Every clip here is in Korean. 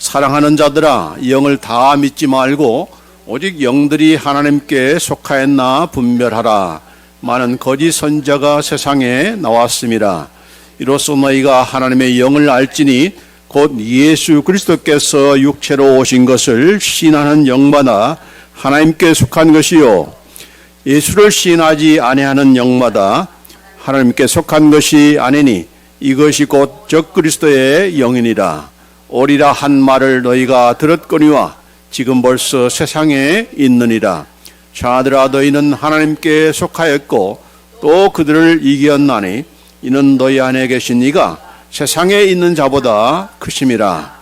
사랑하는 자들아, 영을 다 믿지 말고 오직 영들이 하나님께 속하였나 분별하라. 많은 거짓 선지자가 세상에 나왔음이라. 이로써 너희가 하나님의 영을 알지니 곧 예수 그리스도께서 육체로 오신 것을 시인하는 영마다 하나님께 속한 것이요, 예수를 시인하지 아니하는 영마다 하나님께 속한 것이 아니니 이것이 곧 적그리스도의 영이니라. 오리라 한 말을 너희가 들었거니와 지금 벌써 세상에 있느니라. 자들아, 너희는 하나님께 속하였고 또 그들을 이겼나니 이는 너희 안에 계신 이가 세상에 있는 자보다 크심이라.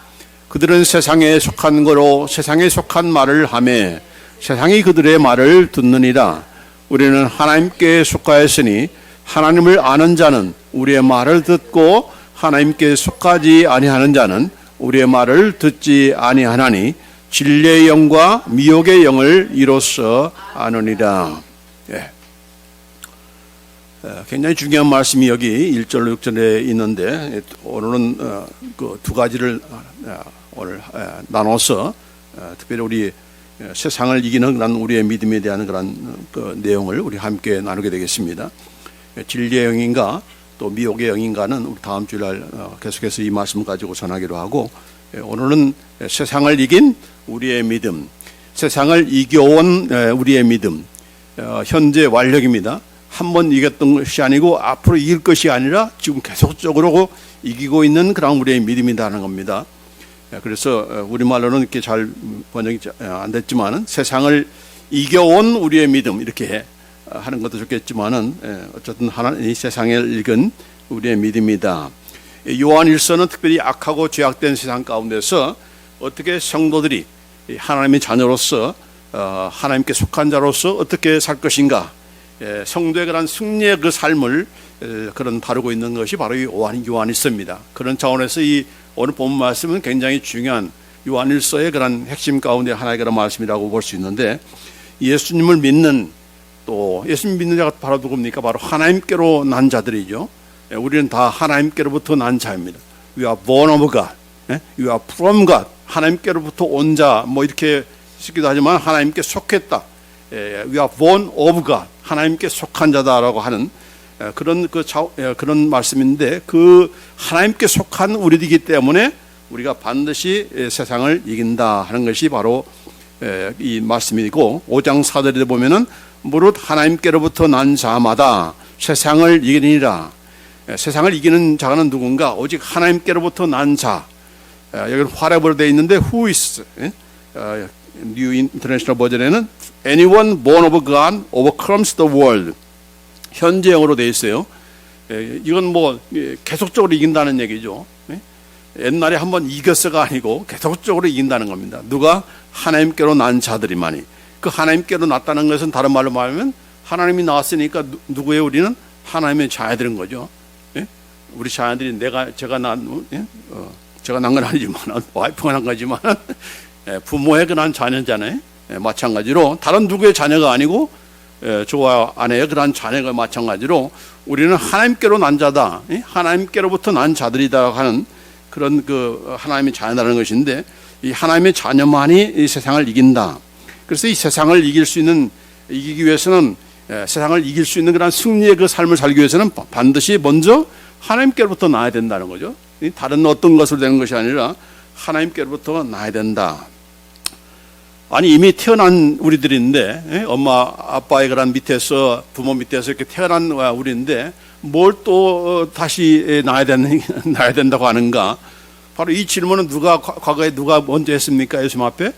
그들은 세상에 속한 거로 세상에 속한 말을 하매 세상이 그들의 말을 듣느니라. 우리는 하나님께 속하였으니 하나님을 아는 자는 우리의 말을 듣고 하나님께 속하지 아니하는 자는 우리의 말을 듣지 아니하나니 진리의 영과 미혹의 영을 이로써 아느니라. 예. 굉장히 중요한 말씀이 여기 1절로 6절에 있는데, 오늘은 그 두 가지를 오늘 나눠서 특별히 우리 세상을 이기는 그런 우리의 믿음에 대한 그런 그 내용을 우리 함께 나누게 되겠습니다. 진리의 영인가 또 미혹의 영인가는 우리 다음 주일 계속해서 이 말씀 가지고 전하기로 하고, 오늘은 세상을 이긴 우리의 믿음, 세상을 이겨온 우리의 믿음, 현재 완력입니다. 한 번 이겼던 것이 아니고 앞으로 이길 것이 아니라 지금 계속적으로 이기고 있는 그런 우리의 믿음이라는 겁니다. 그래서 우리말로는 이렇게 잘 번역이 안 됐지만은 세상을 이겨온 우리의 믿음, 이렇게 하는 것도 좋겠지만은 어쨌든 하나님 세상을 이긴 우리의 믿음이다. 요한일서는 특별히 악하고 죄악된 세상 가운데서 어떻게 성도들이 하나님의 자녀로서 하나님께 속한 자로서 어떻게 살 것인가, 성도의 그런 승리의 그 삶을 그런 다루고 있는 것이 바로 이 요한일서입니다. 그런 차원에서 이 오늘 본문 말씀은 굉장히 중요한 요한일서의 그런 핵심 가운데 하나의 그런 말씀이라고 볼 수 있는데, 예수님을 믿는, 또 예수님 믿는 자가 바로 누굽니까? 바로 하나님께로 난 자들이죠. 우리는 다 하나님께로부터 난 자입니다. We are born of God, You are from God. 하나님께로부터 온 자, 뭐 이렇게 쓰기도 하지만 하나님께 속했다. We are born of God. 하나님께 속한 자다라고 하는 그런 말씀인데, 그 하나님께 속한 우리이기 때문에 우리가 반드시 세상을 이긴다 하는 것이 바로 이 말씀이고, 5장 4절에 보면은 무릇 하나님께로부터 난 자마다 세상을 이기니라. 세상을 이기는 자는 누군가? 오직 하나님께로부터 난 자. 여기는 활약으로 되어 있는데 who is, New International 버전에는 anyone born of God overcomes the world. 현재형으로 되어 있어요. 이건 뭐 계속적으로 이긴다는 얘기죠. 옛날에 한번 이겼어가 아니고 계속적으로 이긴다는 겁니다. 누가? 하나님께로 난 자들이만이. 그 하나님께로 났다는 것은 다른 말로 말하면 하나님이 나왔으니까 누구예요? 우리는 하나님의 자녀들인 거죠. 우리 자녀들이 제가 난 건 아니지만 와이프가 난 거지만 부모의 그런 자녀잖아요. 마찬가지로 다른 누구의 자녀가 아니고 저와 아내의 그런 자녀가 마찬가지로 우리는 하나님께로 난 자다, 하나님께로부터 난 자들이다 하는 그런 그 하나님의 자녀라는 것인데, 이 하나님의 자녀만이 이 세상을 이긴다. 그래서 이 세상을 이기기 위해서는, 세상을 이길 수 있는 그런 승리의 그 삶을 살기 위해서는 반드시 먼저 하나님께로부터 나야 된다는 거죠. 다른 어떤 것으로 되는 것이 아니라 하나님께로부터 나야 된다. 아니, 이미 태어난 우리들인데, 엄마 아빠의 그런 밑에서, 부모 밑에서 이렇게 태어난 우리인데 뭘 또 다시 나야 된다고 하는가? 바로 이 질문은 과거에 누가 먼저 했습니까? 예수님 앞에?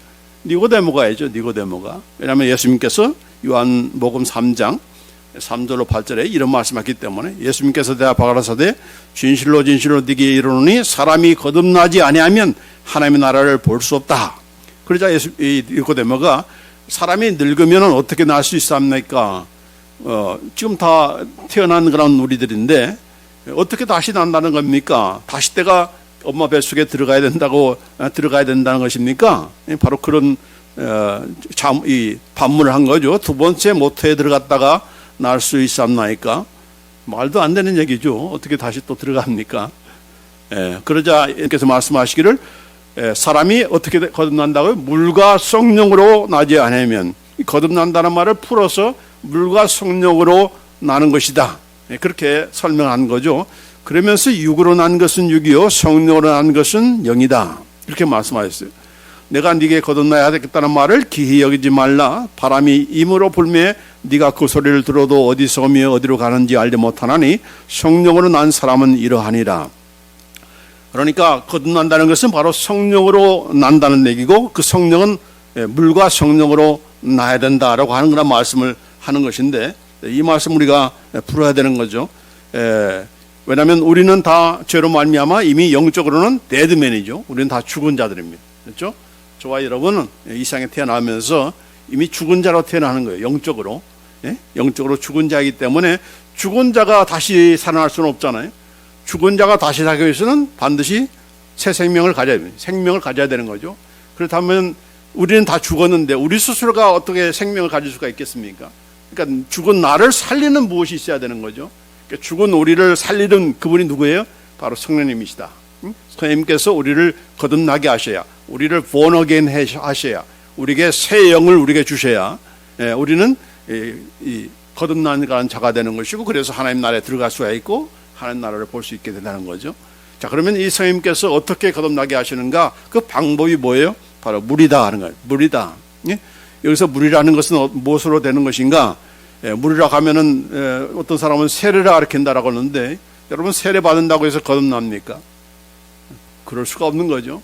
니고데모가 했죠. 니고데모가. 왜냐하면 예수님께서 요한복음 3장 3절로 8절에 이런 말씀하셨기 때문에, 예수님께서 대답하가라사대 진실로 진실로 네게 이르노니 사람이 거듭나지 아니하면 하나님의 나라를 볼 수 없다. 그러자 니고데모가 사람이 늙으면 어떻게 날 수 있습니까? 지금 다 태어난 그런 우리들인데 어떻게 다시 난다는 겁니까? 다시 때가 엄마 뱃속에 들어가야 된다는 것입니까? 바로 그런 반문을 한 거죠. 두 번째 모태에 들어갔다가 날 수 있습니까? 말도 안 되는 얘기죠. 어떻게 다시 또 들어갑니까? 그러자 예수님께서 말씀하시기를 사람이 어떻게 거듭난다고요? 물과 성령으로 나지 않으면, 거듭난다는 말을 풀어서 물과 성령으로 나는 것이다. 그렇게 설명한 거죠. 그러면서 육으로 난 것은 육이요 성령으로 난 것은 영이다. 이렇게 말씀하셨어요. 내가 네게 거듭나야 되겠다는 말을 기히 여기지 말라. 바람이 임으로 불매 네가 그 소리를 들어도 어디서 오며 어디로 가는지 알지 못하나니 성령으로 난 사람은 이러하니라. 그러니까 거듭난다는 것은 바로 성령으로 난다는 얘기고, 그 성령은 물과 성령으로 나야 된다라고 하는 그런 말씀을 하는 것인데, 이 말씀 우리가 풀어야 되는 거죠. 왜냐하면 우리는 다 죄로 말미암아 이미 영적으로는 데드맨이죠. 우리는 다 죽은 자들입니다. 그렇죠? 저와 여러분은 이 세상에 태어나면서 이미 죽은 자로 태어나는 거예요. 영적으로. 영적으로 죽은 자이기 때문에 죽은 자가 다시 살아날 수는 없잖아요. 죽은 자가 다시 살기 위해서는 반드시 새 생명을 가져야 됩니다. 생명을 가져야 되는 거죠. 그렇다면 우리는 다 죽었는데 우리 스스로가 어떻게 생명을 가질 수가 있겠습니까? 그러니까 죽은 나를 살리는 무엇이 있어야 되는 거죠. 그러니까 죽은 우리를 살리는 그분이 누구예요? 바로 성령님이시다. 성령님께서 우리를 거듭나게 하셔야, 우리를 born again 하셔야, 우리에게 새 영을 우리에게 주셔야 우리는 이 거듭나는 자가 되는 것이고, 그래서 하나님 나라에 들어갈 수가 있고 하나님 나라를 볼 수 있게 된다는 거죠. 자, 그러면 이 성령님께서 어떻게 거듭나게 하시는가? 그 방법이 뭐예요? 바로 물이다 하는 거예요. 물이다. 여기서 물이라는 것은 무엇으로 되는 것인가? 물이라고 하면은 어떤 사람은 세례를 가리킨다라고 하는데, 여러분 세례 받는다고 해서 거듭납니까? 그럴 수가 없는 거죠.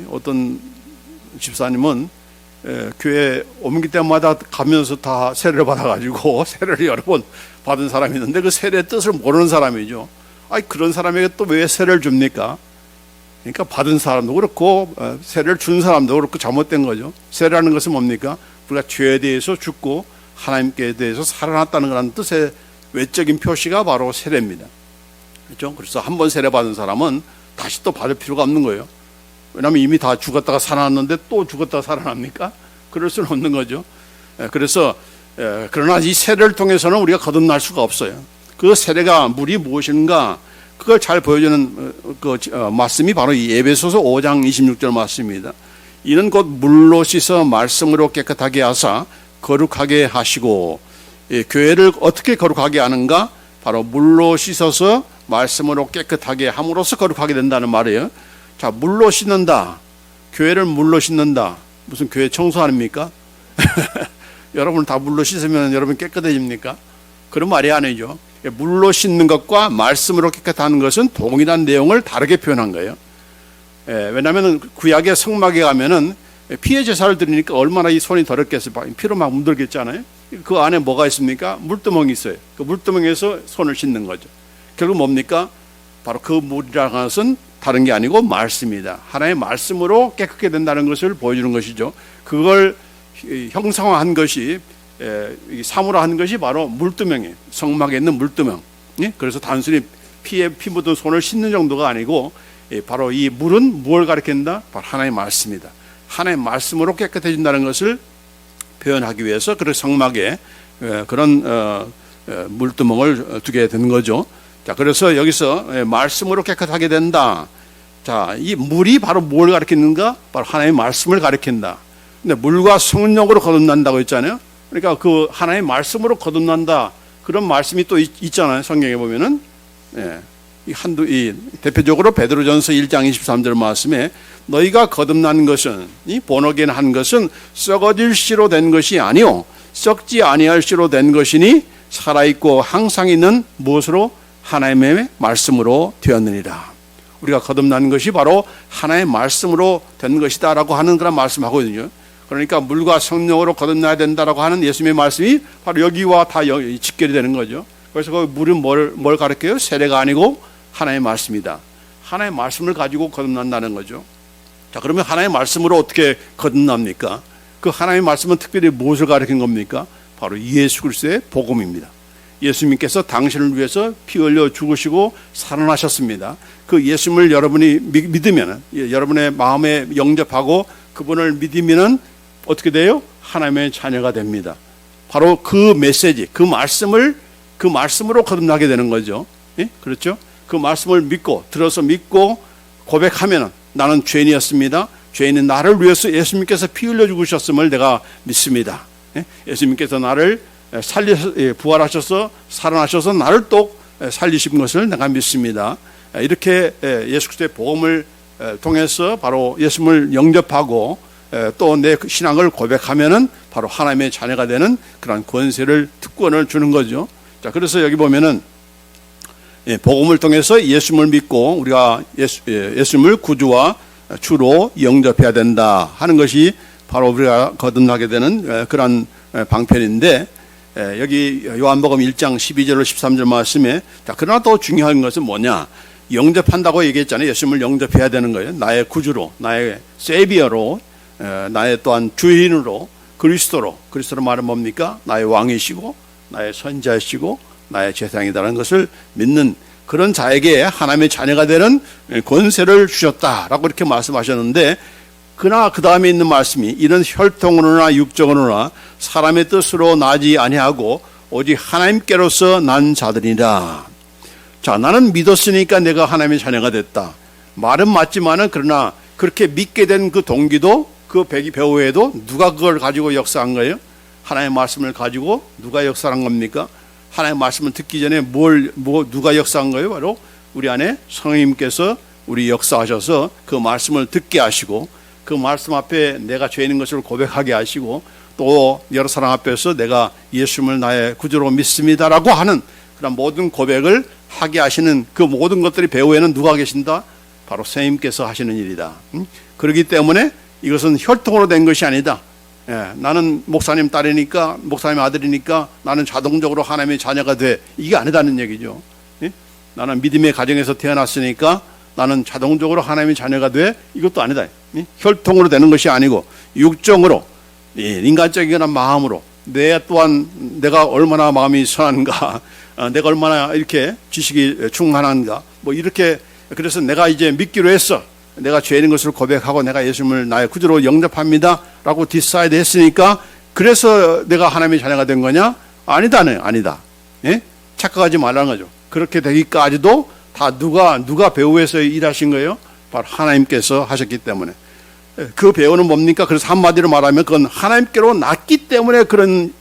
어떤 집사님은 교회 옮길 때마다 가면서 다 세례를 받아가지고 세례를 여러 번 받은 사람이 있는데 그 세례의 뜻을 모르는 사람이죠. 아니, 그런 사람에게 또 왜 세례를 줍니까? 그러니까 받은 사람도 그렇고 세례를 준 사람도 그렇고 잘못된 거죠. 세례라는 것은 뭡니까? 우리가 죄에 대해서 죽고 하나님께 대해서 살아났다는 그런 뜻의 외적인 표시가 바로 세례입니다. 그렇죠? 그래서 한 번 세례 받은 사람은 다시 또 받을 필요가 없는 거예요. 왜냐하면 이미 다 죽었다가 살아났는데 또 죽었다가 살아납니까? 그럴 수는 없는 거죠. 그래서 그러나 이 세례를 통해서는 우리가 거듭날 수가 없어요. 그 세례가 물이 무엇인가, 그걸 잘 보여주는 말씀이 바로 이 에베소서 5장 26절 말씀입니다. 이는 곧 물로 씻어 말씀으로 깨끗하게 하사 거룩하게 하시고, 교회를 어떻게 거룩하게 하는가? 바로 물로 씻어서 말씀으로 깨끗하게 함으로써 거룩하게 된다는 말이에요. 자, 물로 씻는다. 교회를 물로 씻는다. 무슨 교회 청소 아닙니까? 여러분 다 물로 씻으면 여러분 깨끗해집니까? 그런 말이 아니죠. 물로 씻는 것과 말씀으로 깨끗하는 것은 동일한 내용을 다르게 표현한 거예요. 왜냐하면 구약의 성막에 가면은 피해 제사를 드리니까 얼마나 이 손이 더럽겠어요. 피로 막 묻들겠잖아요. 그 안에 뭐가 있습니까? 물두멍이 있어요. 그 물두멍에서 손을 씻는 거죠. 결국 뭡니까? 바로 그 물이라는 것은 다른 게 아니고 말씀이다. 하나님의 말씀으로 깨끗게 된다는 것을 보여주는 것이죠. 그걸 형상화한 것이, 사물화한 것이 바로 물두멍이에요. 성막에 있는 물두멍. 그래서 단순히 피 묻은 손을 씻는 정도가 아니고, 바로 이 물은 무엇을 가리킨다? 바로 하나님의 말씀이다. 하나님의 말씀으로 깨끗해진다는 것을 표현하기 위해서 그 성막에 그런 물두멍을 두게 된 거죠. 자, 그래서 여기서 말씀으로 깨끗하게 된다. 자, 이 물이 바로 뭘 가리키는가? 바로 하나님의 말씀을 가리킨다. 근데 물과 성령으로 거듭난다고 했잖아요. 그러니까 그 하나님의 말씀으로 거듭난다. 그런 말씀이 또 있잖아요. 성경에 보면은. 대표적으로 베드로전서 1장 23절 말씀에 너희가 거듭난 것은, 이 본어겐 한 것은 썩어질 씨로 된 것이 아니요 썩지 아니할 씨로 된 것이니 살아있고 항상 있는 무엇으로? 하나님의 말씀으로 되었느니라. 우리가 거듭난 것이 바로 하나님의 말씀으로 된 것이다 라고 하는 그런 말씀하거든요. 그러니까 물과 성령으로 거듭나야 된다라고 하는 예수님의 말씀이 바로 여기와 다 직결이 되는 거죠. 그래서 그 물은 뭘 가르쳐요? 세례가 아니고 하나님의 말씀이다. 하나님의 말씀을 가지고 거듭난다는 거죠. 자, 그러면 하나님의 말씀으로 어떻게 거듭납니까? 그 하나님의 말씀은 특별히 무엇을 가르친 겁니까? 바로 예수 그리스도의 복음입니다. 예수님께서 당신을 위해서 피 흘려 죽으시고 살아나셨습니다. 그 예수님을 여러분이 믿으면, 여러분의 마음에 영접하고 그분을 믿으면 어떻게 돼요? 하나님의 자녀가 됩니다. 바로 그 메시지, 그 말씀으로 거듭나게 되는 거죠. 예? 그렇죠? 그 말씀을 믿고, 들어서 믿고 고백하면 나는 죄인이었습니다. 죄인은 나를 위해서 예수님께서 피 흘려 죽으셨음을 내가 믿습니다. 예수님께서 나를 부활하셔서 살아나셔서 나를 또 살리신 것을 내가 믿습니다. 이렇게 예수 그리스도의 복음을 통해서 바로 예수님을 영접하고 또 내 신앙을 고백하면은 바로 하나님의 자녀가 되는 그런 권세를, 특권을 주는 거죠. 자, 그래서 여기 보면은 복음을 통해서 예수님을 믿고 우리가 예수님을 구주와 주로 영접해야 된다 하는 것이 바로 우리가 거듭나게 되는 그런 방편인데, 여기 요한복음 1장 12절로 13절 말씀에, 자, 그러나 또 중요한 것은 뭐냐? 영접한다고 얘기했잖아요. 예수님을 영접해야 되는 거예요. 나의 구주로, 나의 세비어로, 나의 또한 주인으로, 그리스도로 말은 뭡니까? 나의 왕이시고 나의 선자이시고 나의 제사장이라는 것을 믿는 그런 자에게 하나님의 자녀가 되는 권세를 주셨다라고 이렇게 말씀하셨는데, 그러나 그 다음에 있는 말씀이 이런 혈통으로나 육정으로나 사람의 뜻으로 나지 아니하고 오직 하나님께로서 난 자들이라. 자, 나는 믿었으니까 내가 하나님의 자녀가 됐다. 말은 맞지만은 그러나 그렇게 믿게 된 그 동기도, 그 배후에도 누가 그걸 가지고 역사한 거예요? 하나님의 말씀을 가지고 누가 역사한 겁니까? 하나님의 말씀을 듣기 전에 누가 역사한 거예요? 바로 우리 안에 성령님께서 우리 역사하셔서 그 말씀을 듣게 하시고, 그 말씀 앞에 내가 죄인인 것을 고백하게 하시고, 또 여러 사람 앞에서 내가 예수님을 나의 구주로 믿습니다라고 하는 그런 모든 고백을 하게 하시는 그 모든 것들이 배후에는 누가 계신다? 바로 선생님께서 하시는 일이다. 그렇기 때문에 이것은 혈통으로 된 것이 아니다. 나는 목사님 딸이니까, 목사님 아들이니까 나는 자동적으로 하나님의 자녀가 돼, 이게 아니다는 얘기죠. 나는 믿음의 가정에서 태어났으니까 나는 자동적으로 하나님의 자녀가 돼, 이것도 아니다. 혈통으로 되는 것이 아니고 육정으로, 인간적인 마음으로, 내가 얼마나 마음이 선한가, 내가 얼마나 이렇게 지식이 충만한가, 뭐 이렇게. 그래서 내가 이제 믿기로 했어. 내가 죄인인 것을 고백하고 내가 예수님을 나의 구주로 영접합니다 라고 디사이드 했으니까 그래서 내가 하나님의 자녀가 된 거냐? 아니다. 착각하지 말라는 거죠. 그렇게 되기까지도 다 누가 배후에서 일하신 거예요? 바로 하나님께서 하셨기 때문에. 그 배후는 뭡니까? 그래서 한마디로 말하면 그건 하나님께로 났기 때문에 그런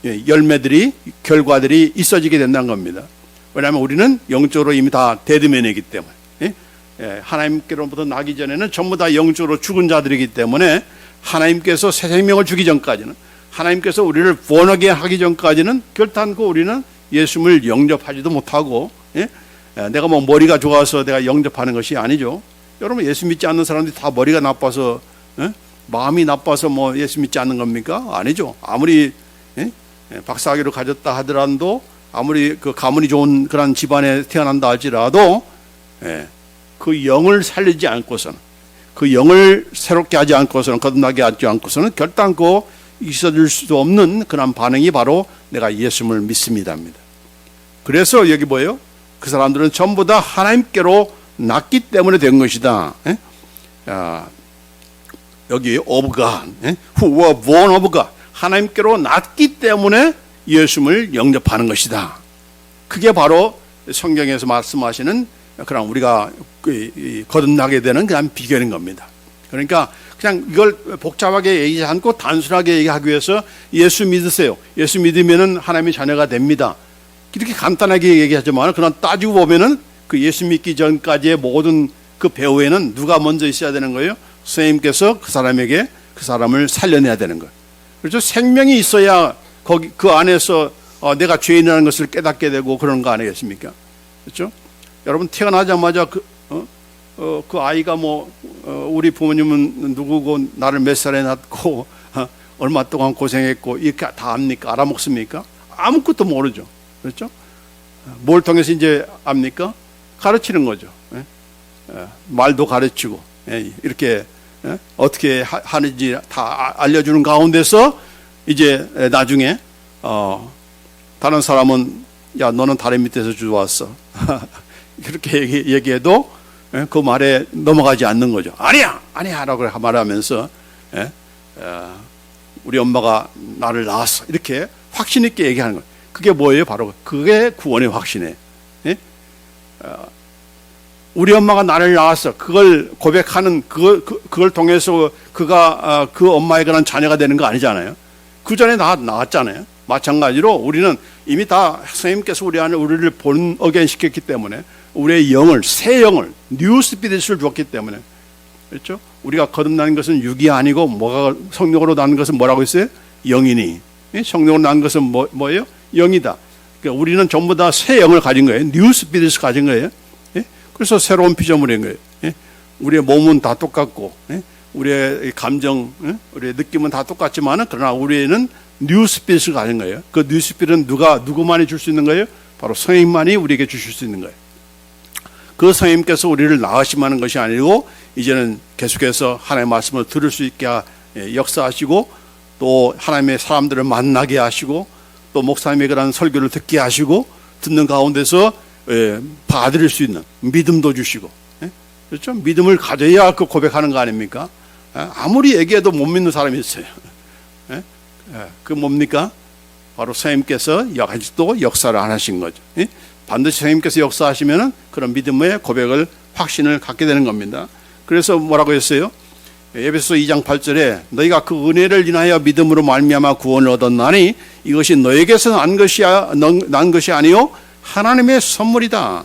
열매들이, 결과들이 있어지게 된다는 겁니다. 왜냐하면 우리는 영적으로 이미 다 데드맨이기 때문에, 하나님께로부터 나기 전에는 전부 다 영적으로 죽은 자들이기 때문에 하나님께서 새 생명을 주기 전까지는, 하나님께서 우리를 본하게 하기 전까지는 결단코 우리는 예수님을 영접하지도 못하고, 내가 뭐 머리가 좋아서 내가 영접하는 것이 아니죠. 여러분, 예수 믿지 않는 사람들이 다 머리가 나빠서, 마음이 나빠서 뭐 예수 믿지 않는 겁니까? 아니죠. 아무리 박사학위를 가졌다 하더라도, 아무리 그 가문이 좋은 그런 집안에 태어난다 할지라도 그 영을 살리지 않고서는, 그 영을 새롭게 하지 않고서는, 거듭나게 하지 않고서는 결단코 있어질 수도 없는 그런 반응이 바로 내가 예수님을 믿습니다입니다. 그래서 여기 뭐예요? 그 사람들은 전부 다 하나님께로 났기 때문에 된 것이다. 여기 of God, who were born of God, 하나님께로 났기 때문에 예수님을 영접하는 것이다. 그게 바로 성경에서 말씀하시는 그런 우리가 거듭나게 되는 그런 비결인 겁니다. 그러니까 그냥 이걸 복잡하게 얘기하지 않고 단순하게 얘기하기 위해서 예수 믿으세요, 예수 믿으면은 하나님의 자녀가 됩니다, 이렇게 간단하게 얘기하지만, 그러나 따지고 보면은 그 예수 믿기 전까지의 모든 그 배후에는 누가 먼저 있어야 되는 거예요? 선생님께서 그 사람에게 그 사람을 살려내야 되는 거예요. 그렇죠? 생명이 있어야 거기 그 안에서 내가 죄인이라는 것을 깨닫게 되고 그런 거 아니겠습니까? 그렇죠? 여러분, 태어나자마자 그 아이가 우리 부모님은 누구고, 나를 몇 살에 낳고 얼마 동안 고생했고, 이렇게 다 압니까? 알아먹습니까? 아무것도 모르죠. 그렇죠? 뭘 통해서 이제 압니까? 가르치는 거죠. 말도 가르치고, 이렇게 어떻게 하는지 다 알려주는 가운데서 이제 나중에 다른 사람은 야, 너는 다른 밑에서 주워왔어 그렇게 얘기해도 그 말에 넘어가지 않는 거죠. 아니야 라고 말하면서 우리 엄마가 나를 낳았어, 이렇게 확신 있게 얘기하는 거예요. 그게 뭐예요? 바로 그게 구원의 확신이에요. 우리 엄마가 나를 낳았어. 그걸 고백하는 그걸 통해서 그가 그 엄마에 관한 자녀가 되는 거 아니잖아요. 그 전에 나왔잖아요. 마찬가지로 우리는 이미 다 선생님께서 우리 안에 우리를 본어게인 시켰기 때문에 우리의 영을, 새 영을, 뉴 스피릿을 줬기 때문에, 그렇죠? 우리가 거듭나는 것은 육이 아니고 뭐가 성령으로 나는 것은 뭐라고 했어요? 영이니. 성령으로 나는 것은 뭐예요? 영이다. 그러니까 우리는 전부 다 새 영을 가진 거예요. 뉴 스피릿을 가진 거예요. 그래서 새로운 피조물인 거예요. 우리의 몸은 다 똑같고, 우리의 감정, 우리의 느낌은 다 똑같지만, 그러나 우리는 뉴 스피릿을 가진 거예요. 그 뉴 스피릿은 누구만이 줄 수 있는 거예요? 바로 성령만이 우리에게 주실 수 있는 거예요. 그 성령님께서 우리를 낳으시면 것이 아니고, 이제는 계속해서 하나님의 말씀을 들을 수 있게 역사하시고, 또 하나님의 사람들을 만나게 하시고, 또 목사님의 그런 설교를 듣게 하시고, 듣는 가운데서 받아들일 수 있는 믿음도 주시고, 그렇죠? 믿음을 가져야 그 고백하는 거 아닙니까? 아무리 얘기해도 못 믿는 사람이 있어요. 그 뭡니까? 바로 성령님께서 아직도 역사를 안 하신 거죠. 반드시 성령님께서 역사하시면은 그런 믿음의 고백을, 확신을 갖게 되는 겁니다. 그래서 뭐라고 했어요? 에베소서 2장 8절에 너희가 그 은혜를 인하여 믿음으로 말미암아 구원을 얻었나니 이것이 너에게서 난 것이 아니요 하나님의 선물이다.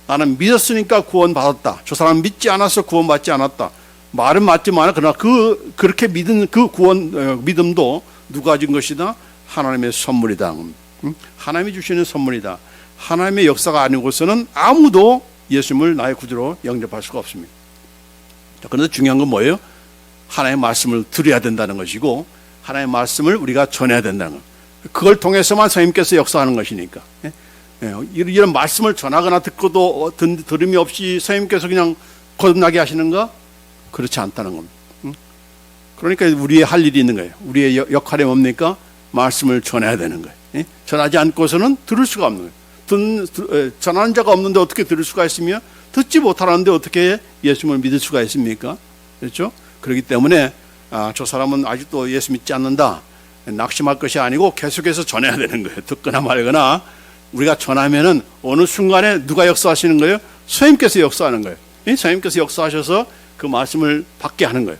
나는 믿었으니까 구원받았다. 저 사람은 믿지 않아서 구원받지 않았다. 말은 맞지만 그러나 그렇게 믿은 그 믿음도 누가 준 것이다? 하나님의 선물이다. 하나님이 주시는 선물이다. 하나님의 역사가 아니고서는 아무도 예수님을 나의 구주로 영접할 수가 없습니다. 그런데 중요한 건 뭐예요? 하나님의 말씀을 들어야 된다는 것이고, 하나님의 말씀을 우리가 전해야 된다는 것. 그걸 통해서만 성령님께서 역사하는 것이니까. 이런 말씀을 전하거나 듣고도 들음이 없이 성령님께서 그냥 거듭나게 하시는가? 그렇지 않다는 겁니다. 그러니까 우리의 할 일이 있는 거예요. 우리의 역할이 뭡니까? 말씀을 전해야 되는 거예요. 전하지 않고서는 들을 수가 없는 거예요. 전하는 자가 없는데 어떻게 들을 수가 있으며, 듣지 못하는데 어떻게 예수님을 믿을 수가 있습니까? 그렇죠? 그렇기 때문에 저 사람은 아직도 예수 믿지 않는다, 낙심할 것이 아니고 계속해서 전해야 되는 거예요. 듣거나 말거나 우리가 전하면은 어느 순간에 누가 역사하시는 거예요? 성령님께서 역사하는 거예요. 성령님께서 역사하셔서 그 말씀을 받게 하는 거예요.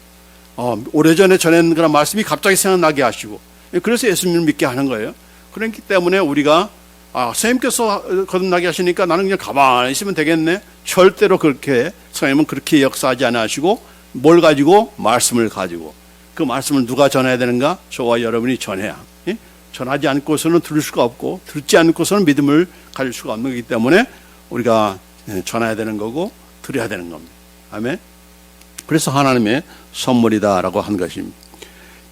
오래전에 전한 그런 말씀이 갑자기 생각나게 하시고, 그래서 예수님을 믿게 하는 거예요. 그렇기 때문에 우리가 선생님께서 거듭나게 하시니까 나는 그냥 가만히 있으면 되겠네. 절대로 그렇게, 선생님은 그렇게 역사하지 않아 하시고, 뭘 가지고? 말씀을 가지고. 그 말씀을 누가 전해야 되는가? 저와 여러분이 전해야. 전하지 않고서는 들을 수가 없고, 듣지 않고서는 믿음을 가질 수가 없는 거기 때문에 우리가 전해야 되는 거고, 드려야 되는 겁니다. 아멘. 그래서 하나님의 선물이다라고 한 것입니다.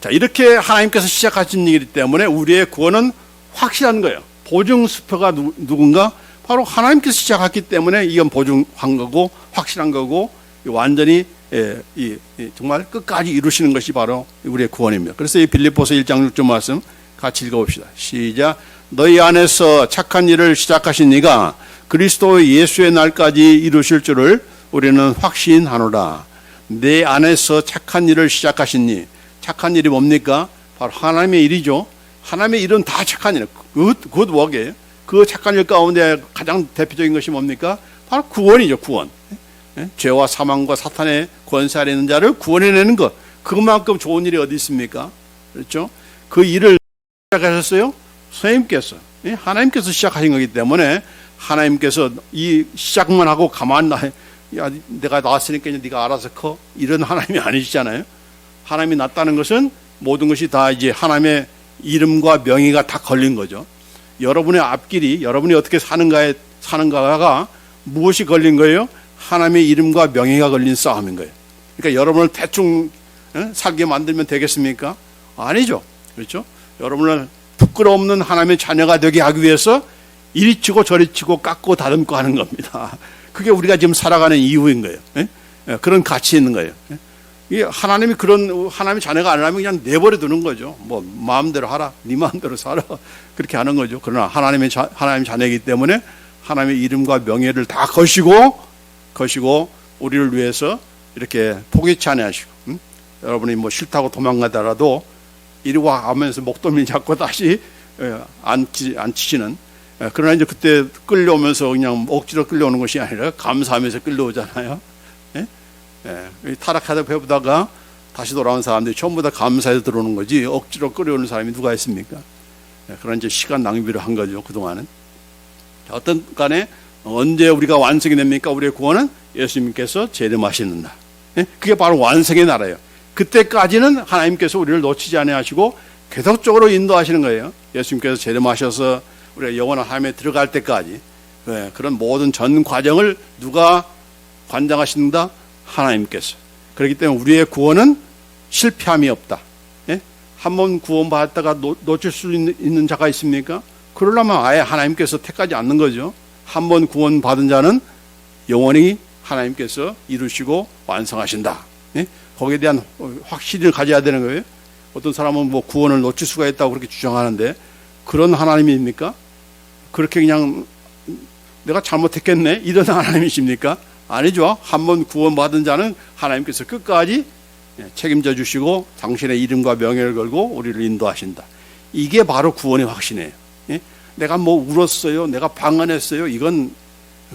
자, 이렇게 하나님께서 시작하신 일이기 때문에 우리의 구원은 확실한 거예요. 보증수표가 누군가? 바로 하나님께서 시작했기 때문에 이건 보증한 거고, 확실한 거고, 완전히 정말 끝까지 이루시는 것이 바로 우리의 구원입니다. 그래서 이 빌립보서 1장 6절 말씀 같이 읽어봅시다. 시작. 너희 안에서 착한 일을 시작하신 이가 그리스도 예수의 날까지 이루실 줄을 우리는 확신하노라. 내 안에서 착한 일을 시작하신 이, 착한 일이 뭡니까? 바로 하나님의 일이죠. 하나님의 일은 다 착한 일. 굿 워크예요. 그 착한 일 가운데 가장 대표적인 것이 뭡니까? 바로 구원이죠. 구원. 죄와 사망과 사탄의 권세 아래 있는 자를 구원해내는 것. 그것만큼 좋은 일이 어디 있습니까? 그렇죠? 그 일을 시작하셨어요? 선생님께서, 하나님께서 시작하신 거기 때문에 하나님께서 이 시작만 하고 가만 야, 내가 나왔으니까 이제 네가 알아서 커. 이런 하나님이 아니시잖아요. 하나님이 낳았다는 것은 모든 것이 다 이제 하나님의 이름과 명예가 다 걸린 거죠. 여러분의 앞길이, 여러분이 어떻게 사는가가 무엇이 걸린 거예요? 하나님의 이름과 명예가 걸린 싸움인 거예요. 그러니까 여러분을 대충 살게 만들면 되겠습니까? 아니죠. 그렇죠? 여러분을 부끄러움없는 하나님의 자녀가 되게 하기 위해서 이리 치고 저리 치고 깎고 다듬고 하는 겁니다. 그게 우리가 지금 살아가는 이유인 거예요. 그런 가치 있는 거예요. 하나님이 그런 하나님의 자녀가 아니라면 그냥 내버려 두는 거죠. 뭐 마음대로 하라, 네 마음대로 살아, 그렇게 하는 거죠. 그러나 하나님 자녀이기 때문에 하나님의 이름과 명예를 다 거시고 우리를 위해서 이렇게 포기치 않아 하시고, 여러분이 뭐 싫다고 도망가더라도 이리 와 하면서 목덜미 잡고 다시 안 치시는 그러나 이제 그때 끌려오면서 그냥 억지로 끌려오는 것이 아니라 감사하면서 끌려오잖아요. 예? 예. 타락하다 배우다가 다시 돌아온 사람들이 전부 다 감사해서 들어오는 거지 억지로 끌려오는 사람이 누가 있습니까? 예. 그런 이제 시간 낭비를 한 거죠, 그동안은. 어떤 간에 언제 우리가 완성이 됩니까? 우리의 구원은 예수님께서 재림하시는 날. 예? 그게 바로 완성의 날이에요. 그때까지는 하나님께서 우리를 놓치지 아니하시고 계속적으로 인도하시는 거예요. 예수님께서 재림하셔서 우리가 영원한 하나님에 들어갈 때까지 그런 모든 전 과정을 누가 관장하신다? 하나님께서. 그렇기 때문에 우리의 구원은 실패함이 없다. 예? 한번 구원받았다가 놓칠 수 있는 자가 있습니까? 그러려면 아예 하나님께서 택하지 않는 거죠. 한번 구원받은 자는 영원히 하나님께서 이루시고 완성하신다. 예? 거기에 대한 확신을 가져야 되는 거예요. 어떤 사람은 뭐 구원을 놓칠 수가 있다고 그렇게 주장하는데 그런 하나님입니까? 그렇게 그냥 내가 잘못했겠네 이런 하나님이십니까? 아니죠. 한번 구원받은 자는 하나님께서 끝까지 책임져 주시고 당신의 이름과 명예를 걸고 우리를 인도하신다. 이게 바로 구원의 확신이에요. 내가 뭐 울었어요, 내가 방언했어요, 이건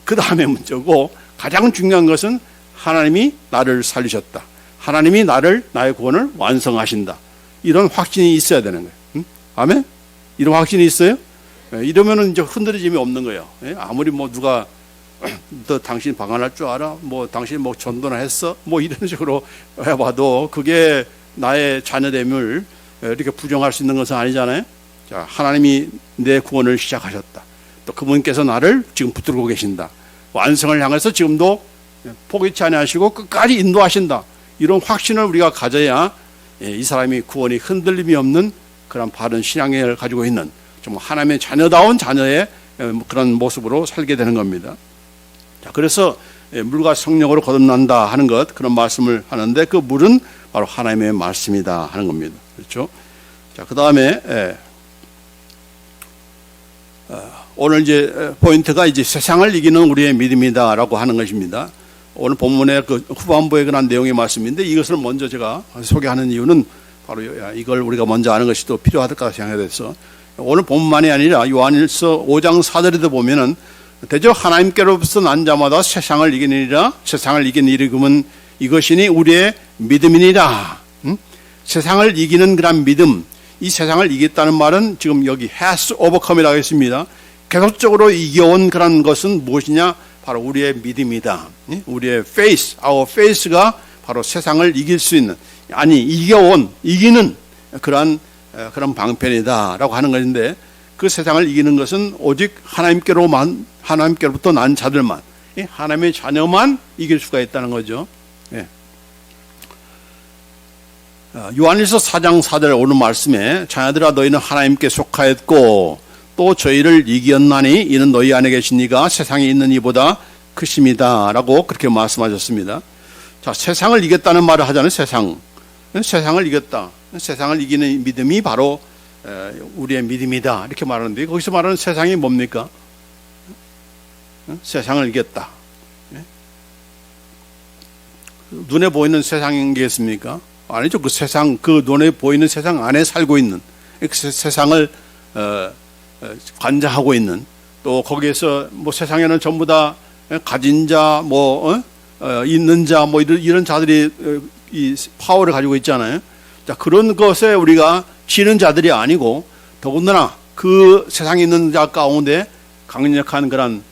그 다음에 문제고 가장 중요한 것은 하나님이 나를 살리셨다. 하나님이 나의 구원을 완성하신다. 이런 확신이 있어야 되는 거예요. 아멘? 이런 확신이 있어요? 이러면은 이제 흔들리짐이 없는 거예요. 아무리 뭐 누가 너 당신 방언할 줄 알아? 뭐 당신 뭐 전도나 했어? 뭐 이런 식으로 해봐도 그게 나의 자녀됨을 이렇게 부정할 수 있는 것은 아니잖아요. 자, 하나님이 내 구원을 시작하셨다. 또 그분께서 나를 지금 붙들고 계신다. 완성을 향해서 지금도 포기치 아니하시고 끝까지 인도하신다. 이런 확신을 우리가 가져야 이 사람이 구원이 흔들림이 없는 그런 바른 신앙을 가지고 있는 정말 하나님의 자녀다운 자녀의 그런 모습으로 살게 되는 겁니다. 자, 그래서 물과 성령으로 거듭난다 하는 것 그런 말씀을 하는데 그 물은 바로 하나님의 말씀이다 하는 겁니다. 그렇죠? 자, 그 다음에 오늘 이제 포인트가 이제 세상을 이기는 우리의 믿음이다라고 하는 것입니다. 오늘 본문의 그 후반부에 관한 내용의 말씀인데 이것을 먼저 제가 소개하는 이유는 바로 이걸 우리가 먼저 아는 것이 또 필요하다 생각해서 오늘 본문만이 아니라 요한일서 5장 4절에도 보면은 대저 하나님께로부터 난 자마다 세상을 이기느니라. 세상을 이긴 이름은 이것이니 우리의 믿음이니라. 세상을 이기는 그런 믿음. 이 세상을 이겼다는 말은 지금 여기 has overcome이라고 했습니다. 계속적으로 이겨온 그런 것은 무엇이냐? 바로 우리의 믿음이다. 우리의 faith, our faith가 바로 세상을 이길 수 있는, 아니 이기는 그런 방편이다라고 하는 것인데 그 세상을 이기는 것은 오직 하나님께로부터 난 자들만, 하나님의 자녀만 이길 수가 있다는 거죠. 요한일서 4장 4절 오는 말씀에 자녀들아 너희는 하나님께 속하였고 또 저희를 이기었나니 이는 너희 안에 계신 이가 세상에 있는 이보다 크심이다 라고 그렇게 말씀하셨습니다. 자, 세상을 이겼다는 말을 하잖아요. 세상을 이겼다. 세상을 이기는 믿음이 바로 우리의 믿음이다 이렇게 말하는데 거기서 말하는 세상이 뭡니까? 세상을 이겼다. 눈에 보이는 세상이겠습니까? 아니죠. 그 세상, 그 눈에 보이는 세상 안에 살고 있는 그 세상을 관장하고 있는, 또 거기에서 뭐 세상에는 전부 다 가진 자, 있는 자, 뭐 이런 자들이 이 파워를 가지고 있잖아요. 자, 그런 것에 우리가 지는 자들이 아니고 더군다나 그 세상에 있는 자 가운데 강력한 그런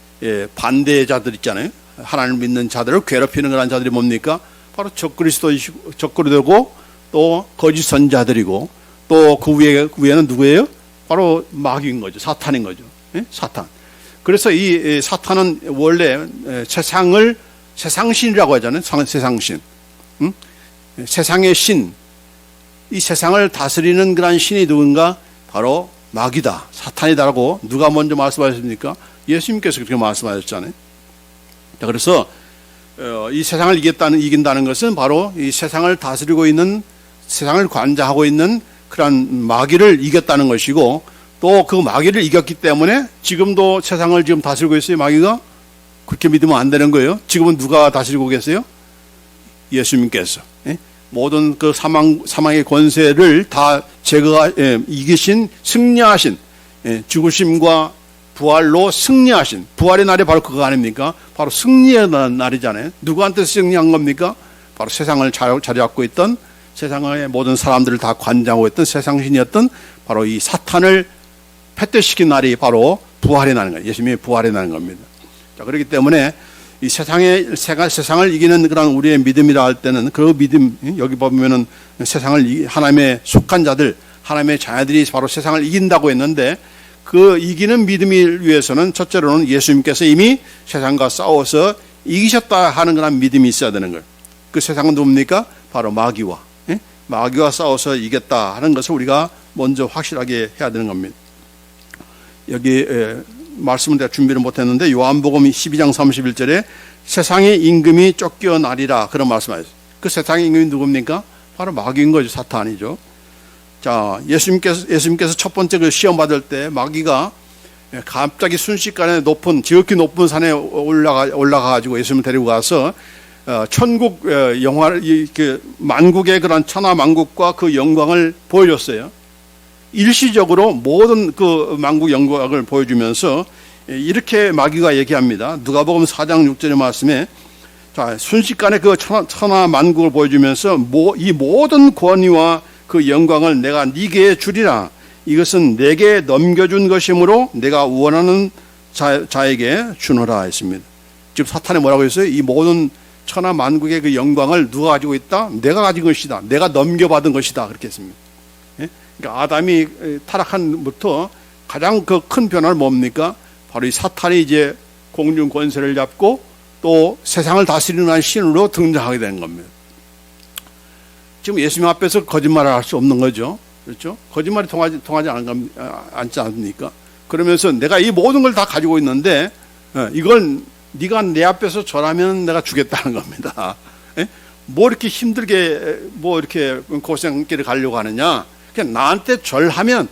반대자들 있잖아요. 하나님을 믿는 자들을 괴롭히는 그런 자들이 뭡니까? 바로 적그리스도고 또 거짓 선자들이고 또 그 위에는 누구예요? 바로 마귀인 거죠. 사탄인 거죠. 사탄. 그래서 이 사탄은 원래 세상신이라고 하잖아요. 세상신. 세상의 신. 이 세상을 다스리는 그런 신이 누군가? 바로 마귀다. 사탄이다라고 누가 먼저 말씀하셨습니까? 예수님께서 그렇게 말씀하셨잖아요. 자, 그래서 이 세상을 이긴다는 것은 바로 이 세상을 다스리고 있는, 세상을 관장하고 있는 그런 마귀를 이겼다는 것이고, 또 그 마귀를 이겼기 때문에 지금도 세상을 지금 다스리고 있어요. 마귀가? 그렇게 믿으면 안 되는 거예요. 지금은 누가 다스리고 계세요? 예수님께서. 모든 그 사망의 권세를 다 이기신, 승리하신, 죽으심과 부활로 승리하신, 부활의 날이 바로 그거 아닙니까? 바로 승리의 날이잖아요. 누구한테 승리한 겁니까? 바로 세상을 자리잡고 있던, 세상의 모든 사람들을 다 관장하고 있던 세상신이었던 바로 이 사탄을 패퇴시킨 날이 바로 부활의 날인 거예요. 예수님이 부활의 날인 겁니다. 자, 그렇기 때문에 이 세상을 이기는 그런 우리의 믿음이라 할 때는 그 믿음, 여기 보면은 세상을 하나님의 속한 자들, 하나님의 자녀들이 바로 세상을 이긴다고 했는데, 그 이기는 믿음을 위해서는 첫째로는 예수님께서 이미 세상과 싸워서 이기셨다 하는 그런 믿음이 있어야 되는 거예요. 그 세상은 누굽니까? 바로 마귀와 싸워서 이겼다 하는 것을 우리가 먼저 확실하게 해야 되는 겁니다. 여기 말씀을 내가 준비를 못했는데 요한복음 12장 31절에 세상의 임금이 쫓겨나리라 그런 말씀하셨어요. 그 세상의 임금이 누굽니까? 바로 마귀인 거죠. 사탄이죠. 자, 예수님께서 첫 번째 그 시험 받을 때 마귀가 갑자기 순식간에 지극히 높은 산에 올라가가지고 예수님을 데리고 가서 천국 만국의 그런 천하 만국과 그 영광을 보여줬어요. 일시적으로 모든 그 만국 영광을 보여주면서 이렇게 마귀가 얘기합니다. 누가복음 4장 6절의 말씀에 자, 순식간에 그 천하 만국을 보여주면서 이 모든 권위와 그 영광을 내가 네게 주리라. 이것은 내게 넘겨준 것이므로 내가 원하는 자에게 주노라 했습니다. 지금 사탄이 뭐라고 했어요? 이 모든 천하 만국의 그 영광을 누가 가지고 있다? 내가 가진 것이다. 내가 넘겨받은 것이다. 그렇게 했습니다. 그러니까 아담이 타락한부터 가장 그 큰 변화는 뭡니까? 바로 이 사탄이 이제 공중 권세를 잡고 또 세상을 다스리는 신으로 등장하게 되는 겁니다. 지금 예수님 앞에서 거짓말을 할 수 없는 거죠. 그렇죠? 거짓말이 통하지 않지 않습니까? 그러면서 내가 이 모든 걸 다 가지고 있는데 이걸 네가 내 앞에서 절하면 내가 주겠다는 겁니다. 뭐 이렇게 힘들게 뭐 이렇게 고생길을 가려고 하느냐? 그냥 나한테 절하면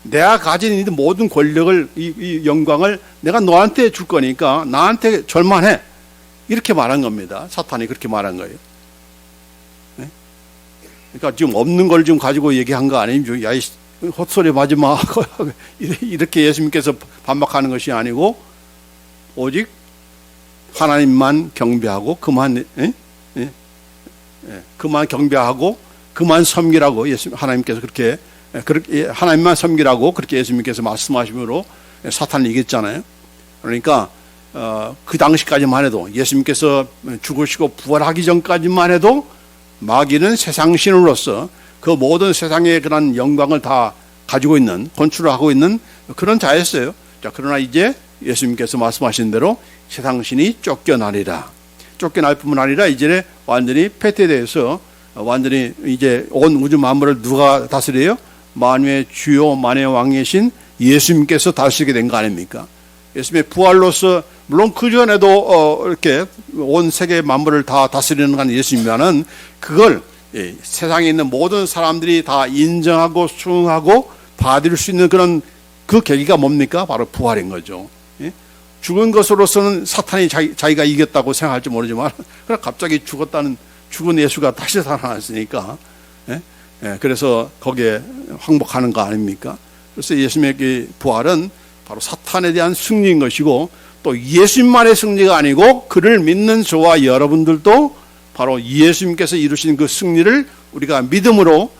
내가 가진 이 모든 권력을 이 영광을 내가 너한테 줄 거니까 나한테 절만 해. 이렇게 말한 겁니다. 사탄이 그렇게 말한 거예요. 그러니까 지금 없는 걸 지금 가지고 얘기한 거 아니에요. 야, 헛소리 하지 마. 이렇게 예수님께서 반박하는 것이 아니고 오직 하나님만 경배하고 그만 경배하고 그만 섬기라고 하나님께서 그렇게 하나님만 섬기라고 그렇게 예수님께서 말씀하심으로 사탄을 이겼잖아요. 그러니까 그 당시까지만 해도 예수님께서 죽으시고 부활하기 전까지만 해도 마귀는 세상 신으로서 그 모든 세상의 그런 영광을 다 가지고 있는, 건축을 하고 있는 그런 자였어요. 자, 그러나 이제 예수님께서 말씀하신 대로 세상 신이 쫓겨나리라. 쫓겨날 뿐만 아니라 이제 완전히 패퇴돼서 완전히 이제 온 우주 만물을 누가 다스려요? 만유의 주요 만유의 왕이신 예수님께서 다스리게 된 거 아닙니까? 예수님의 부활로서 물론 그 전에도 이렇게 온 세계 만물을 다 다스리는 건 예수님이라는 그걸 세상에 있는 모든 사람들이 다 인정하고 수용하고 받을 수 있는 그런 그 계기가 뭡니까? 바로 부활인 거죠. 죽은 것으로서는 사탄이 자기가 이겼다고 생각할지 모르지만 그냥 갑자기 죽은 예수가 다시 살아났으니까 그래서 거기에 항복하는 거 아닙니까? 그래서 예수님의 부활은 바로 사탄에 대한 승리인 것이고 또 예수님만의 승리가 아니고 그를 믿는 저와 여러분들도 바로 예수님께서 이루신 그 승리를 우리가 믿음으로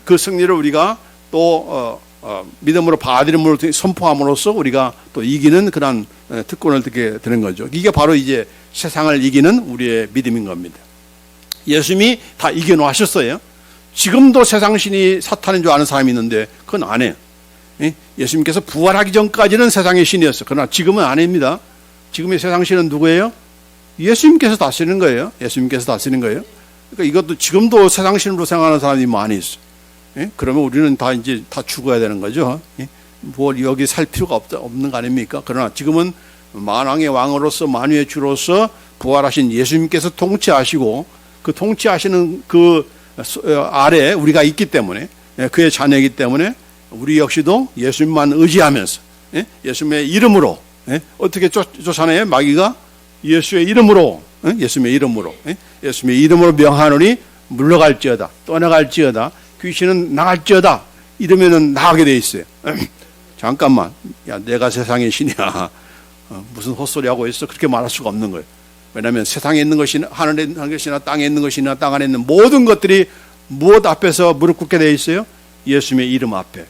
그 승리를 우리가 또 믿음으로 받아들임으로 선포함으로써 우리가 또 이기는 그런 특권을 듣게 되는 거죠. 이게 바로 이제 세상을 이기는 우리의 믿음인 겁니다. 예수님이 다 이겨놓으셨어요. 지금도 세상 신이 사탄인 줄 아는 사람이 있는데 그건 안 해요. 예수님께서 부활하기 전까지는 세상의 신이었어요. 그러나 지금은 아닙니다. 지금의 세상 신은 누구예요? 예수님께서 다스리는 거예요. 예수님께서 다스리는 거예요. 그러니까 이것도 지금도 세상 신으로 생각하는 사람이 많이 있어요. 그러면 우리는 다 이제 다 죽어야 되는 거죠. 뭘 여기 살 필요가 없는 거 아닙니까? 그러나 지금은 만왕의 왕으로서 만유의 주로서 부활하신 예수님께서 통치하시고 그 통치하시는 그 아래 우리가 있기 때문에 그의 자녀이기 때문에 우리 역시도 예수님만 의지하면서 예수님의 이름으로 어떻게 쫓아내요? 마귀가 예수의 이름으로 예수님의 이름으로 명하노니 물러갈지어다 떠나갈지어다 귀신은 나갈지어다 이러면은 나가게 돼 있어요. 잠깐만, 야, 내가 세상의 신이야. 무슨 헛소리 하고 있어? 그렇게 말할 수가 없는 거예요. 왜냐하면 세상에 있는 것이나 하늘에 있는 것이나 땅에 있는 것이나 땅 안에 있는 모든 것들이 무엇 앞에서 무릎 꿇게 되어 있어요? 예수님의 이름 앞에.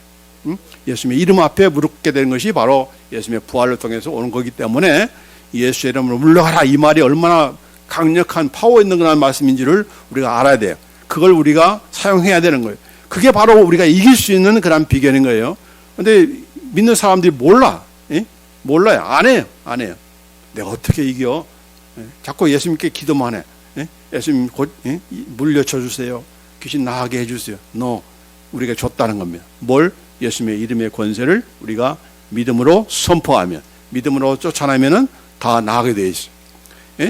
예수님의 이름 앞에 무릎 꿇게 되는 것이 바로 예수님의 부활을 통해서 오는 거기 때문에 예수의 이름으로 물러가라, 이 말이 얼마나 강력한 파워 있는 그런 말씀인지를 우리가 알아야 돼요. 그걸 우리가 사용해야 되는 거예요. 그게 바로 우리가 이길 수 있는 그런 비결인 거예요. 그런데 믿는 사람들이 몰라. 몰라요. 안 해요. 내가 어떻게 이겨? 자꾸 예수님께 기도만 해. 예수님 곧 물려쳐 주세요. 귀신 나가게 해주세요. 우리가 줬다는 겁니다. 뭘? 예수님의 이름의 권세를 우리가 믿음으로 선포하면, 믿음으로 쫓아내면은 다 나가게 돼 있어요.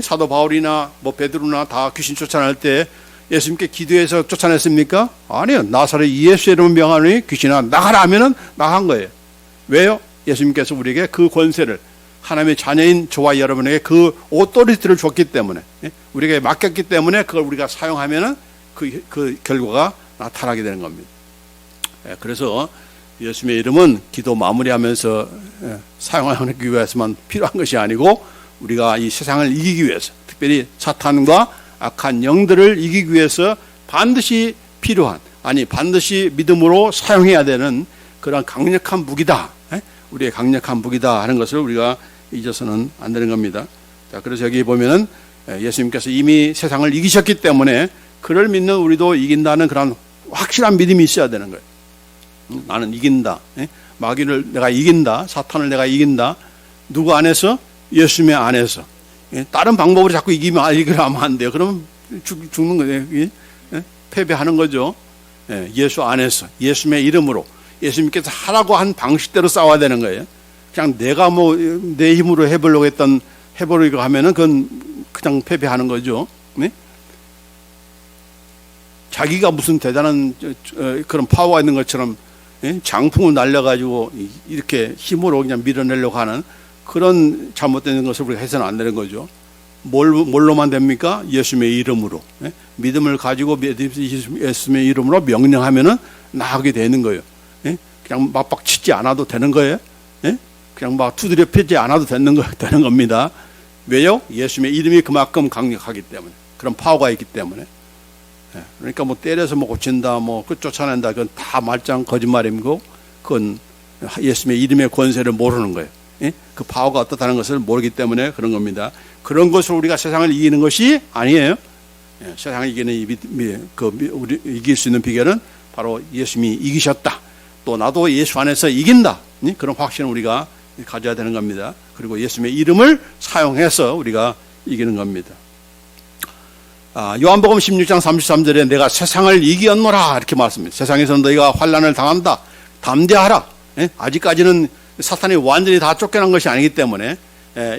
사도 바울이나 베드로나 다 귀신 쫓아낼 때 예수님께 기도해서 쫓아냈습니까? 아니요. 나사렛 예수의 이름을 명하노니 귀신아 나가라 하면은 나간 거예요. 왜요? 예수님께서 우리에게 그 권세를, 하나님의 자녀인 저와 여러분에게 그 오토리티를 줬기 때문에, 우리에게 맡겼기 때문에 그걸 우리가 사용하면은 그 결과가 나타나게 되는 겁니다. 그래서 예수님의 이름은 기도 마무리하면서 사용하기 위해서만 필요한 것이 아니고 우리가 이 세상을 이기기 위해서, 특별히 사탄과 악한 영들을 이기기 위해서 반드시 필요한, 반드시 믿음으로 사용해야 되는 그런 강력한 무기다. 우리의 강력한 무기다 하는 것을 우리가 잊어서는 안 되는 겁니다. 자, 그래서 여기 보면은 예수님께서 이미 세상을 이기셨기 때문에 그를 믿는 우리도 이긴다는 그런 확실한 믿음이 있어야 되는 거예요. 나는 이긴다. 마귀를 내가 이긴다. 사탄을 내가 이긴다. 누구 안에서? 예수님의 안에서. 다른 방법으로 자꾸 이기려면 안 돼요. 그러면 죽는 거예요. 패배하는 거죠. 예수 안에서, 예수님의 이름으로, 예수님께서 하라고 한 방식대로 싸워야 되는 거예요. 그냥 내가 내 힘으로 해보려고 하면은 그건 그냥 패배하는 거죠. 자기가 무슨 대단한 그런 파워가 있는 것처럼 장풍을 날려가지고 이렇게 힘으로 그냥 밀어내려고 하는 그런 잘못된 것을 우리가 해서는 안 되는 거죠. 뭘로만 됩니까? 예수님의 이름으로. 믿음을 가지고 예수님의 이름으로 명령하면은 나가게 되는 거예요. 그냥 막박 치지 않아도 되는 거예요. 그냥 막 두드려 패지 않아도 되는 겁니다. 왜요? 예수님의 이름이 그만큼 강력하기 때문에, 그런 파워가 있기 때문에. 그러니까 때려서 고친다, 쫓아낸다, 그건 다 말짱 거짓말이고, 그건 예수님의 이름의 권세를 모르는 거예요. 그 파워가 어떻다는 것을 모르기 때문에 그런 겁니다. 그런 것으로 우리가 세상을 이기는 것이 아니에요. 세상을 이기는 우리 이길 수 있는 비결은 바로 예수님이 이기셨다. 또 나도 예수 안에서 이긴다. 그런 확신을 우리가 가져야 되는 겁니다. 그리고 예수님의 이름을 사용해서 우리가 이기는 겁니다. 요한복음 16장 33절에 내가 세상을 이기었노라 이렇게 말씀합니다. 세상에서는 너희가 환난을 당한다. 담대하라. 아직까지는 사탄이 완전히 다 쫓겨난 것이 아니기 때문에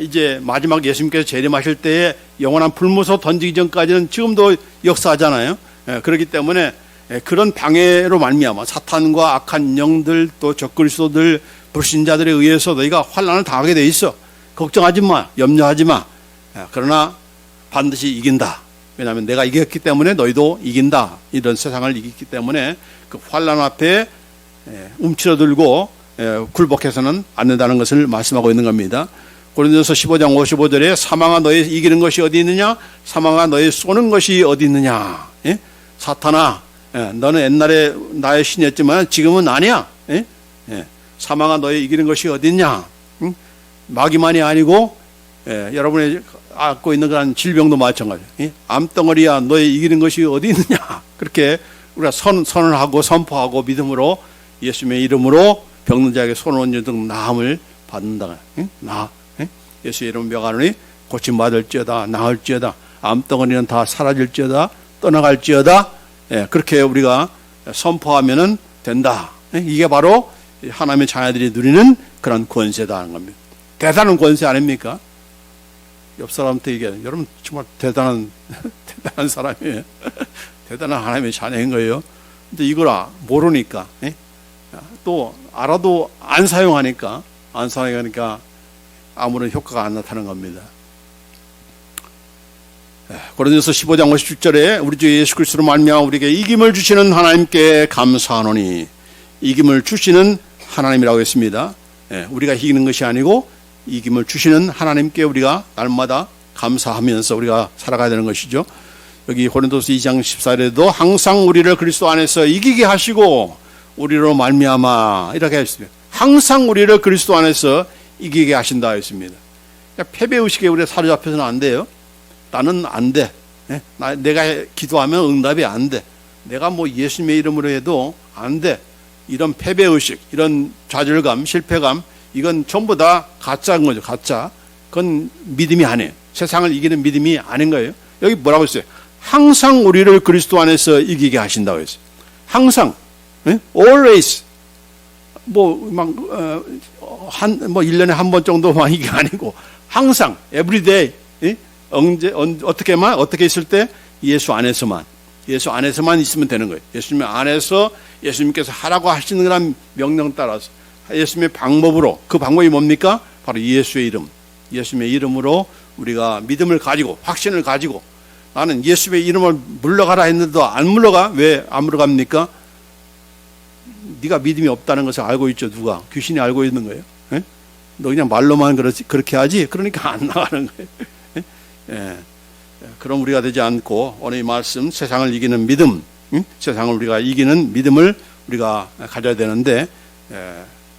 이제 마지막 예수님께서 재림하실 때에 영원한 불못으로 던지기 전까지는 지금도 역사하잖아요. 그렇기 때문에 그런 방해로 말미암아 사탄과 악한 영들, 또 적그리스도들, 불신자들에 의해서 너희가 환난을 당하게 돼 있어. 걱정하지 마, 염려하지 마. 그러나 반드시 이긴다. 왜냐하면 내가 이겼기 때문에 너희도 이긴다. 이런 세상을 이겼기 때문에 그 환난 앞에 움츠러들고 굴복해서는 안 된다는 것을 말씀하고 있는 겁니다. 고린도서 15장 55절에 사망아 너희 이기는 것이 어디 있느냐? 사망아 너희 쏘는 것이 어디 있느냐? 사탄아, 너는 옛날에 나의 신이었지만 지금은 아니야. 사망아 너희 이기는 것이 어디 있냐? 마귀만이 아니고 여러분이 앓고 있는 그런 질병도 마찬가지예요. 암덩어리야 너희 이기는 것이 어디 있느냐? 그렇게 우리가 선을 하고 선포하고 믿음으로 예수님의 이름으로 병든 자에게 손을 얹은 등 나음을 받는다. 예수의 이름 명하노니 고침받을지어다, 나을지어다, 암덩어리는 다 사라질지어다, 떠나갈지어다. 그렇게 우리가 선포하면은 된다. 이게 바로 하나님의 자녀들이 누리는 그런 권세다 하는 겁니다. 대단한 권세 아닙니까? 옆 사람한테 얘기해요. 여러분 정말 대단한 사람이에요. 대단한 하나님의 자녀인 거예요. 근데 이걸 모르니까, 또 알아도 안 사용하니까 아무런 효과가 안 나타나는 겁니다. 고린도서 15장 57절에 우리 주 예수 그리스도로 말미암아 우리에게 이김을 주시는 하나님께 감사하노니, 이김을 주시는 하나님이라고 했습니다. 우리가 이기는 것이 아니고 이김을 주시는 하나님께 우리가 날마다 감사하면서 우리가 살아가야 되는 것이죠. 여기 고린도서 2장 14절에도 항상 우리를 그리스도 안에서 이기게 하시고 우리로 말미암아 이렇게 했습니다. 항상 우리를 그리스도 안에서 이기게 하신다 했습니다. 패배의식에 우리가 사로잡혀서는 안 돼요. 나는 안 돼. 내가 기도하면 응답이 안 돼. 내가 뭐 예수님의 이름으로 해도 안 돼. 이런 패배의식, 이런 좌절감, 실패감, 이건 전부 다 가짜인 거죠. 가짜. 그건 믿음이 아니에요. 세상을 이기는 믿음이 아닌 거예요. 여기 뭐라고 했어요? 항상 우리를 그리스도 안에서 이기게 하신다고 했어요. 항상. always. 뭐 1년에 한 번 정도만 이게 아니고, 항상, everyday. 어떻게 있을 때? 예수 안에서만 있으면 되는 거예요. 예수님 안에서 예수님께서 하라고 하시는 그런 명령 따라서 예수님의 방법으로, 그 방법이 뭡니까? 바로 예수의 이름. 예수님의 이름으로 우리가 믿음을 가지고, 확신을 가지고, 나는 예수의 이름을 물러가라 했는데도 안 물러가. 왜 안 물러갑니까? 네가 믿음이 없다는 것을 알고 있죠. 누가? 귀신이 알고 있는 거예요. 너 그냥 말로만 그렇게 하지? 그러니까 안 나가는 거예요. 그럼 우리가 되지 않고 오늘 이 말씀, 세상을 이기는 믿음, 세상을 우리가 이기는 믿음을 우리가 가져야 되는데,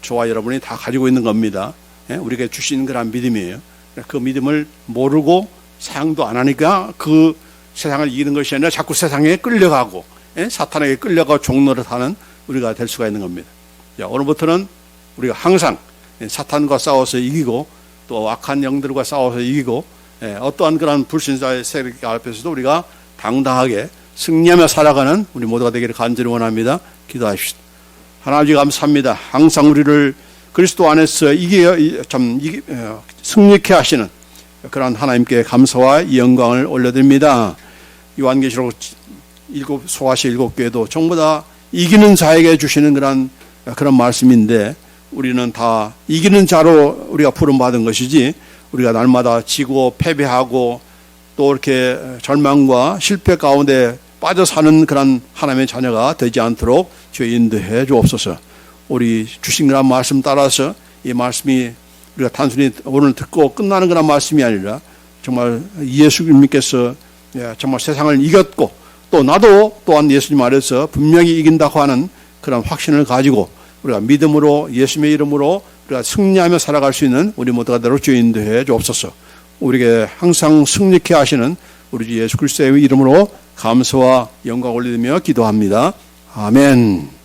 저와 여러분이 다 가지고 있는 겁니다. 우리가 주신 그런 믿음이에요. 그 믿음을 모르고 사용도 안 하니까 그 세상을 이기는 것이 아니라 자꾸 세상에 끌려가고, 사탄에게 끌려가고 종노릇하는 우리가 될 수가 있는 겁니다. 오늘부터는 우리가 항상 사탄과 싸워서 이기고, 또 악한 영들과 싸워서 이기고, 어떠한 그런 불신자의 세력 앞에서도 우리가 당당하게 승리하며 살아가는 우리 모두가 되기를 간절히 원합니다. 기도하십시다. 하나님 감사합니다. 항상 우리를 그리스도 안에서 승리케 하시는 그런 하나님께 감사와 영광을 올려드립니다. 요한계시록 소아시 7교회도 전부 다 이기는 자에게 주시는 그런 말씀인데, 우리는 다 이기는 자로 우리가 부름받은 것이지, 우리가 날마다 지고 패배하고 또 이렇게 절망과 실패 가운데 빠져 사는 그런 하나님의 자녀가 되지 않도록 주여 인도해 주옵소서. 우리 주신 그런 말씀 따라서 이 말씀이 우리가 단순히 오늘 듣고 끝나는 그런 말씀이 아니라, 정말 예수님께서 정말 세상을 이겼고, 또 나도 또한 예수님 아래서 분명히 이긴다고 하는 그런 확신을 가지고 우리가 믿음으로 예수님의 이름으로 우리가 승리하며 살아갈 수 있는 우리 모두가 되도록 주여 인도해 주옵소서. 우리에게 항상 승리케 하시는 우리 주 예수 그리스도의 이름으로 감사와 영광 올리며 기도합니다. 아멘.